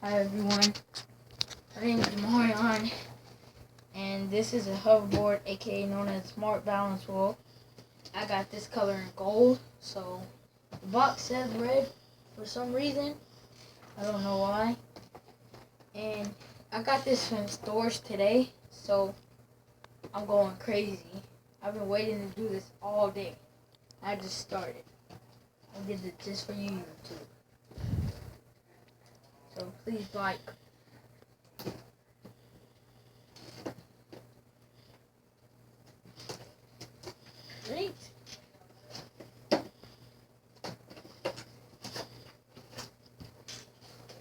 Hi everyone, my name is Marion, and this is a hoverboard, aka known as Smart Balance Wheel. I got this color in gold, so the box says red for some reason. I don't know why. And I got this from stores today, so I'm going crazy. I've been waiting to do this all day. I just started. I did it just for you YouTube. So please like. Great.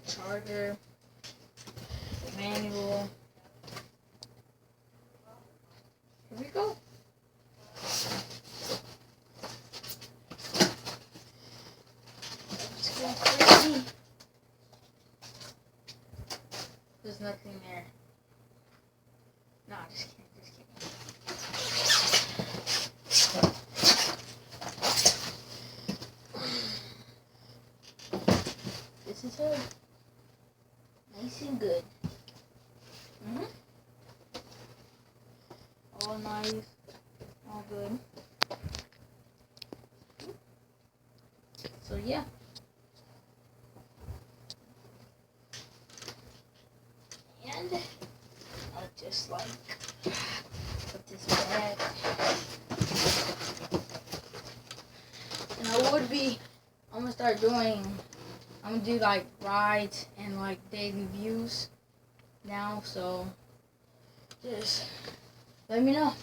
Charger, the manual. Here we go. Let's go crazy. There's nothing there. No, just kidding, just kidding. This is her. Nice and good. All nice. All good. So yeah. And I just like put this back. And I'm gonna do like rides and like daily views now, so just let me know.